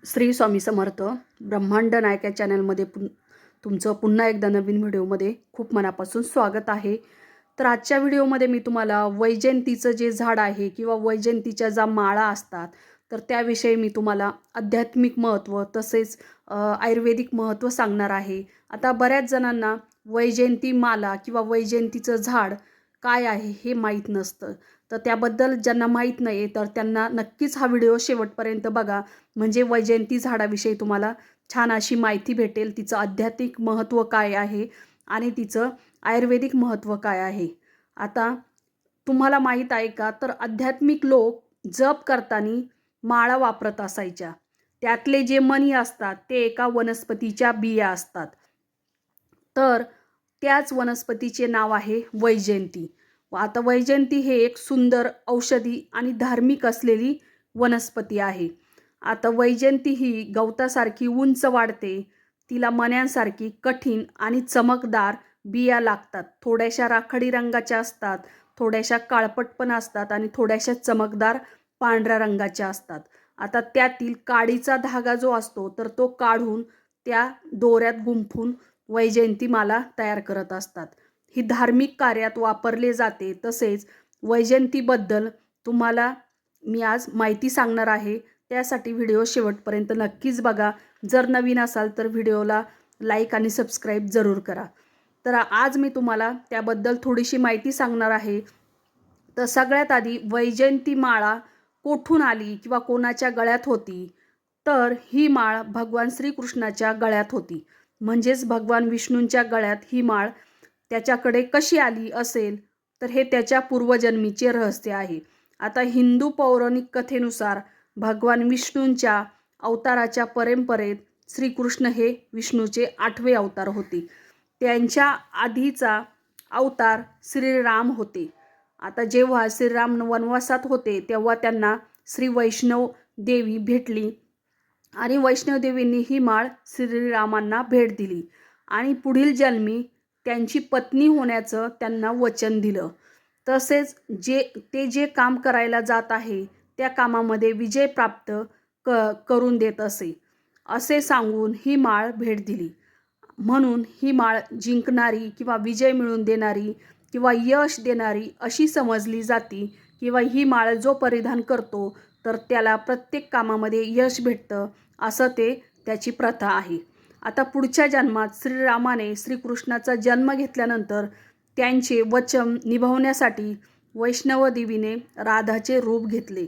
श्री स्वामी समर्थ. ब्रह्मांड नायक या चॅनलमध्ये तुमचं पुन्हा एकदा नवीन व्हिडिओमध्ये खूप मनापासून स्वागत आहे. तर आजच्या व्हिडिओमध्ये मी तुम्हाला वैजयंतीचं जे झाड आहे किंवा वैजयंतीच्या ज्या माळा असतात तर त्याविषयी मी तुम्हाला आध्यात्मिक महत्त्व तसेच आयुर्वेदिक महत्त्व सांगणार आहे. आता बऱ्याच जणांना वैजयंती माला किंवा वैजयंतीचं झाड काय आहे हे माहीत नसतं. तर त्याबद्दल ज्यांना माहीत नाही तर त्यांना नक्कीच हा व्हिडिओ शेवटपर्यंत बघा. म्हणजे वैजयंती झाडाविषयी तुम्हाला छान अशी माहिती भेटेल. तिचं आध्यात्मिक महत्त्व काय आहे आणि तिचं आयुर्वेदिक महत्त्व काय आहे. आता तुम्हाला माहीत आहे का, तर आध्यात्मिक लोक जप करताना माळा वापरत असायच्या. त्यातले जे मणी असतात ते एका वनस्पतीच्या बिया असतात. तर त्याच वनस्पतीचे नाव आहे वैजयंती. आता वैजयंती हे एक सुंदर औषधी आणि धार्मिक असलेली वनस्पती आहे. आता वैजयंती ही गवतासारखी उंच वाढते. तिला मण्यांसारखी कठीण आणि चमकदार बिया लागतात. थोड्याशा राखाडी रंगाच्या असतात, थोड्याशा काळपट पण असतात आणि थोड्याशा चमकदार पांढऱ्या रंगाच्या असतात. आता त्यातील काडीचा धागा जो असतो तर तो काढून त्या दोऱ्यात गुंफून वैजयंती माला तयार करत असतात. ही धार्मिक कार्यात वापरले जाते. तसेच वैजयंतीबद्दल तुम्हाला मी आज माहिती सांगणार आहे. त्यासाठी व्हिडिओ शेवटपर्यंत नक्कीच बघा. जर नवीन असाल तर व्हिडिओला लाईक आणि सबस्क्राईब जरूर करा. तर आज मी तुम्हाला त्याबद्दल थोडीशी माहिती सांगणार आहे. तर सगळ्यात आधी वैजयंती माळा कोठून आली किंवा कोणाच्या गळ्यात होती, तर ही माळ भगवान श्रीकृष्णाच्या गळ्यात होती. म्हणजेच भगवान विष्णूंच्या गळ्यात ही माळ त्याच्याकडे कशी आली असेल, तर हे त्याच्या पूर्वजन्मीचे रहस्य आहे. आता हिंदू पौराणिक कथेनुसार भगवान विष्णूंच्या अवताराच्या परंपरेत श्रीकृष्ण हे विष्णूचे 8वे अवतार होते. त्यांच्या आधीचा अवतार श्रीराम होते. आता जेव्हा श्रीराम वनवासात होते तेव्हा त्यांना श्री वैष्णव देवी भेटली आणि वैष्णवदेवींनी ही माळ श्रीरामांना भेट दिली आणि पुढील जन्मी त्यांची पत्नी होण्याचं त्यांना वचन दिलं. तसेच जे काम करायला जात आहे त्या कामामध्ये विजय प्राप्त करून देत असे सांगून ही माळ भेट दिली. म्हणून ही माळ जिंकणारी किंवा विजय मिळवून देणारी किंवा यश देणारी अशी समजली जाती. किंवा ही माळ जो परिधान करतो तर त्याला प्रत्येक कामामध्ये यश भेटतं, असं त्याची प्रथा आहे. आता पुढच्या जन्मात श्रीरामाने श्रीकृष्णाचा जन्म घेतल्यानंतर त्यांचे वचन निभावण्यासाठी वैष्णवदेवीने राधाचे रूप घेतले.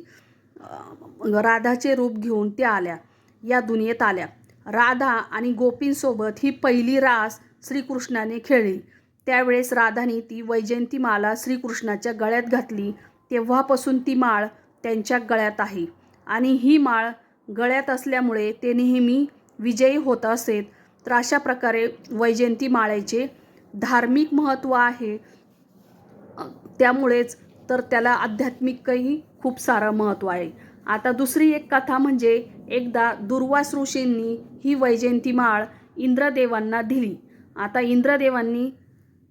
राधाचे रूप घेऊन त्या आल्या, या दुनियेत आल्या. राधा आणि गोपींसोबत ही पहिली रास श्रीकृष्णाने खेळली. त्यावेळेस राधाने ती वैजयंती माला श्रीकृष्णाच्या गळ्यात घातली. तेव्हापासून ती माळ त्यांच्या गळ्यात आहे आणि ही माळ गळ्यात असल्यामुळे ते नेहमी विजयी होत असेत. तर अशा प्रकारे वैजयंती माळेचे धार्मिक महत्त्व आहे. त्यामुळेच तर त्याला आध्यात्मिकही खूप सारं महत्त्व आहे. आता दुसरी एक कथा म्हणजे एकदा दुर्वास ऋषींनी ही वैजयंती माळ इंद्रदेवांना दिली. आता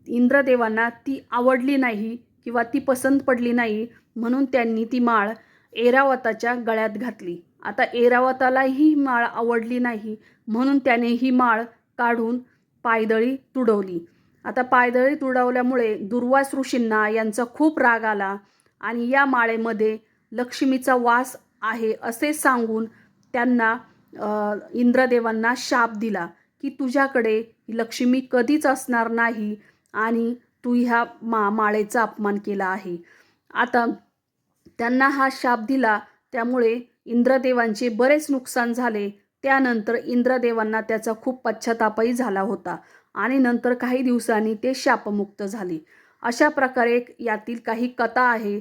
इंद्रदेवांना ती आवडली नाही किंवा ती पसंत पडली नाही, म्हणून त्यांनी ती माळ ऐरावताच्या गळ्यात घातली. आता ऐरावताला ही माळ आवडली नाही, म्हणून त्याने ही माळ काढून पायदळी तुडवली. आता पायदळी तुडवल्यामुळे दुर्वास ऋषींना यांचा खूप राग आला आणि या माळेमध्ये लक्ष्मीचा वास आहे असे सांगून त्यांना इंद्रदेवांना शाप दिला की तुझ्याकडे लक्ष्मी कधीच असणार नाही आणि तू ह्या माळेचा अपमान केला आहे. आता त्यांना हा शाप दिला, त्यामुळे इंद्रदेवांचे बरेच नुकसान झाले. त्यानंतर इंद्रदेवांना त्याचा खूप पश्चातापही झाला होता आणि नंतर काही दिवसांनी ते शापमुक्त झाले. अशा प्रकारे यातील काही कथा आहे.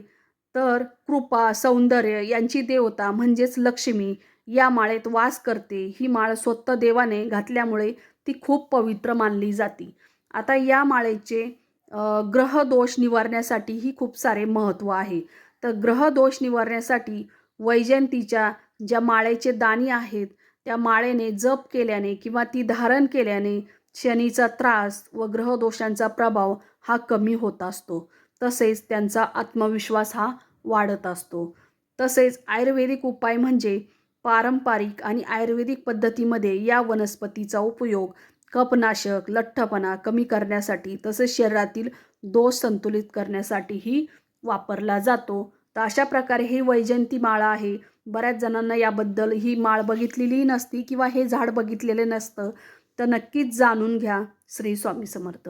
तर कृपा सौंदर्य यांची देवता म्हणजेच लक्ष्मी या माळेत वास करते. ही माळ स्वतः देवाने घातल्यामुळे ती खूप पवित्र मानली जाते. आता या माळेचे ग्रहदोष निवारण्यासाठीही खूप सारे महत्त्व आहे. तर ग्रहदोष निवारण्यासाठी वैजयंतीच्या ज्या माळेचे दाणी आहेत त्या माळेने जप केल्याने किंवा ती धारण केल्याने शनीचा त्रास व ग्रहदोषांचा प्रभाव हा कमी होत असतो. तसेच त्यांचा आत्मविश्वास हा वाढत असतो. तसेच आयुर्वेदिक उपाय म्हणजे पारंपरिक आणि आयुर्वेदिक पद्धतीमध्ये या वनस्पतीचा उपयोग कफनाशक, लठ्ठपणा कमी करण्यासाठी तसेच शरीरातील दोष संतुलित करण्यासाठीही वापरला जातो. तर अशा प्रकारे ही वैजयंती माळ आहे. बऱ्याच जणांना याबद्दल ही माळ बघितलेली नसती किंवा हे झाड बघितलेले नसतं. तर नक्कीच जाणून घ्या. श्री स्वामी समर्थ.